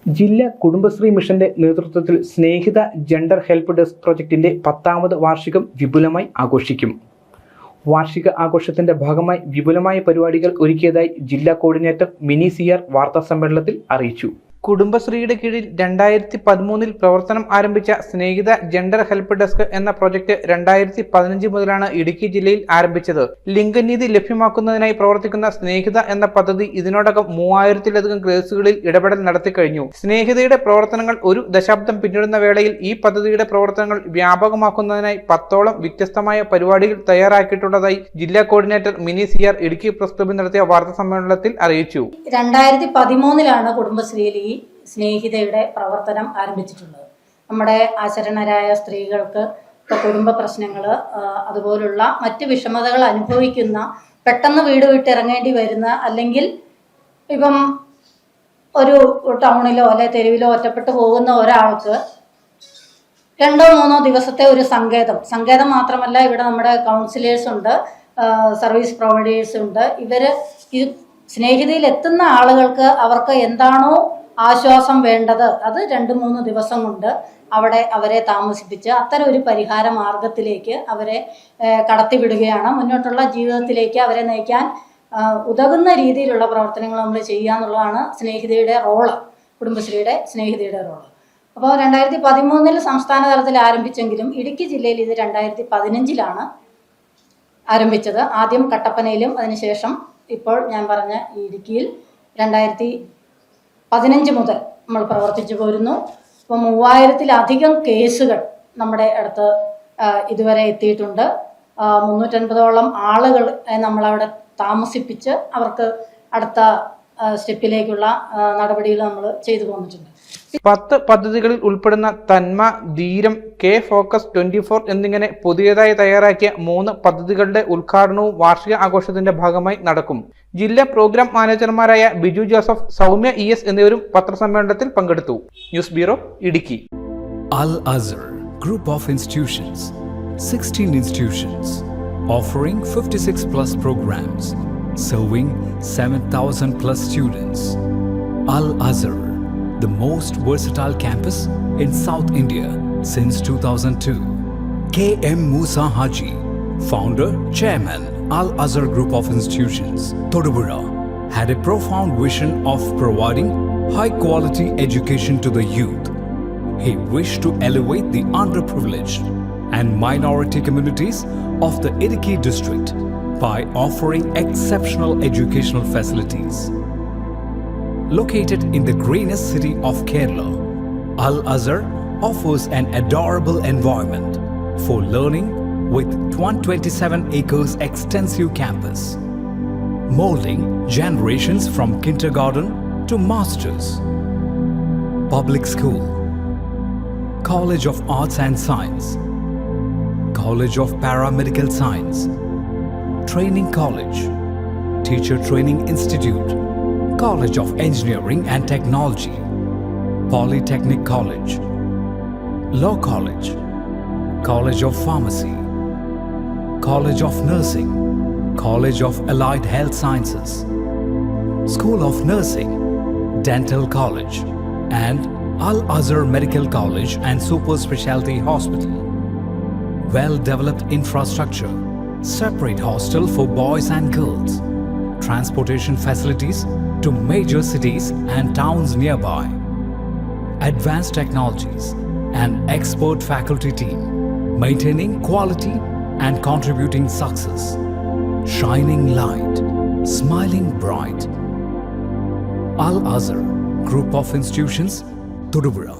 ജില്ലാ കുടുംബശ്രീ മിഷന്റെ നേതൃത്വത്തിൽ സ്നേഹിത ജെൻഡർ ഹെൽപ്പ് ഡെസ്ക് പ്രൊജക്ടിന്റെ 10ാമത് വാർഷികം വിപുലമായി ആഘോഷിക്കും. വാർഷിക ആഘോഷത്തിന്റെ ഭാഗമായി വിപുലമായ പരിപാടികൾ ഒരുക്കിയതായി ജില്ലാ കോർഡിനേറ്റർ മിനി സിആർ വാർത്താസമ്മേളനത്തിൽ അറിയിച്ചു. കുടുംബശ്രീയുടെ കീഴിൽ 2013 പ്രവർത്തനം ആരംഭിച്ച സ്നേഹിത ജെൻഡർ ഹെൽപ്പ് ഡെസ്ക് എന്ന പ്രൊജക്ട് 2015 മുതലാണ് ഇടുക്കി ജില്ലയിൽ ആരംഭിച്ചത്. ലിംഗനീതി ലഭ്യമാക്കുന്നതിനായി പ്രവർത്തിക്കുന്ന സ്നേഹിത എന്ന പദ്ധതി ഇതിനോടകം 3000-ലധികം കേസുകളിൽ ഇടപെടൽ നടത്തിക്കഴിഞ്ഞു. സ്നേഹിതയുടെ പ്രവർത്തനങ്ങൾ ഒരു ദശാബ്ദം പിന്നിടുന്ന വേളയിൽ ഈ പദ്ധതിയുടെ പ്രവർത്തനങ്ങൾ വ്യാപകമാക്കുന്നതിനായി 10ഓളം വ്യത്യസ്തമായ പരിപാടികൾ തയ്യാറാക്കിയിട്ടുള്ളതായി ജില്ലാ coordinator Mini C R Idukki press ക്ലബ്ബിൽ നടത്തിയ വാർത്താ സമ്മേളനത്തിൽ അറിയിച്ചു. 2013 കുടുംബശ്രീയിൽ ഈ സ്നേഹിതയുടെ പ്രവർത്തനം ആരംഭിച്ചിട്ടുള്ളത്. നമ്മുടെ ആശരണരായ സ്ത്രീകൾക്ക് കുടുംബ പ്രശ്നങ്ങൾ, അതുപോലുള്ള മറ്റ് വിഷമതകൾ അനുഭവിക്കുന്ന, പെട്ടെന്ന് വീട് വിട്ടിറങ്ങേണ്ടി വരുന്ന, അല്ലെങ്കിൽ ഇപ്പം ഒരു ടൗണിലോ അല്ലെ തെരുവിലോ ഒറ്റപ്പെട്ടു പോകുന്ന ഒരാൾക്ക് 2-3 ദിവസത്തെ ഒരു സങ്കേതം മാത്രമല്ല, ഇവിടെ നമ്മുടെ കൗൺസിലേഴ്സ് ഉണ്ട്, സർവീസ് പ്രൊവൈഡേഴ്സ് ഉണ്ട്. ഇവര് ഈ സ്നേഹിതയിൽ എത്തുന്ന ആളുകൾക്ക് അവർക്ക് എന്താണോ ആശ്വാസം വേണ്ടത് അത് 2-3 ദിവസം കൊണ്ട് അവരെ താമസിപ്പിച്ച് അത്തരം ഒരു പരിഹാര മാർഗത്തിലേക്ക് അവരെ കടത്തിവിടുകയാണ്. മുന്നോട്ടുള്ള ജീവിതത്തിലേക്ക് അവരെ നയിക്കാൻ ഉതകുന്ന രീതിയിലുള്ള പ്രവർത്തനങ്ങൾ നമ്മൾ ചെയ്യുക എന്നുള്ളതാണ് സ്നേഹിതയുടെ റോള്, കുടുംബശ്രീയുടെ സ്നേഹിതയുടെ റോള്. അപ്പോൾ 2013 സംസ്ഥാന തലത്തിൽ ആരംഭിച്ചെങ്കിലും ഇടുക്കി ജില്ലയിൽ ഇത് 2015 ആരംഭിച്ചത്. ആദ്യം കട്ടപ്പനയിലും അതിനുശേഷം ഇപ്പോൾ ഞാൻ പറഞ്ഞ ഇടുക്കിയിൽ 2015 മുതൽ നമ്മൾ പ്രവർത്തിച്ചു പോരുന്നു. ഇപ്പോൾ 3000-ലധികം കേസുകൾ നമ്മുടെ അടുത്ത് ഇതുവരെ എത്തിയിട്ടുണ്ട്. 350ഓളം ആളുകൾ നമ്മളവിടെ താമസിപ്പിച്ച് അവർക്ക് അടുത്ത സ്റ്റെപ്പിലേക്കുള്ള നടപടികൾ നമ്മൾ ചെയ്തു പോന്നിട്ടുണ്ട്. 10 പദ്ധതികളിൽ ഉൾപ്പെടുന്ന തന്മ, ധീരം, കെ ഫോക്കസ് 24 എന്നിങ്ങനെ പുതിയതായി തയ്യാറാക്കിയ 3 പദ്ധതികളുടെ ഉദ്ഘാടനവും വാർഷിക ആഘോഷത്തിന്റെ ഭാഗമായി നടക്കും. ജില്ലാ പ്രോഗ്രാം മാനേജർമാരായ ബിജു ജോസഫ്, സൗമ്യ ES എന്നിവരും പത്രസമ്മേളനത്തിൽ പങ്കെടുത്തു. News bureau, Idukki. Al-Azhar Group of Institutions, 16 institutions, offering 56+ programs, serving 7,000+ students. Al-Azhar, the most versatile campus in South India since 2002. K.M. Musa Haji, founder, chairman, Al-Azhar Group of Institutions, Thodupuzha, had a profound vision of providing high-quality education to the youth. He wished to elevate the underprivileged and minority communities of the Idukki district by offering exceptional educational facilities. Located in the greenest city of Kerala, Al-Azhar offers an adorable environment for learning with 127 acres extensive campus, molding generations from kindergarten to masters. Public school, College of Arts and Science, College of Paramedical Science, Training College, Teacher Training Institute, College of Engineering and Technology, Polytechnic College, Law College, College of Pharmacy, College of Nursing, College of Allied Health Sciences, School of Nursing, Dental College, and Al-Azhar Medical College and Super Specialty Hospital. Well-developed infrastructure, separate hostel for boys and girls, transportation facilities to major cities and towns nearby, advanced technologies, and expert faculty team, maintaining quality and contributing success, shining light, smiling bright. Al-Azhar Group of Institutions, Thodupuzha.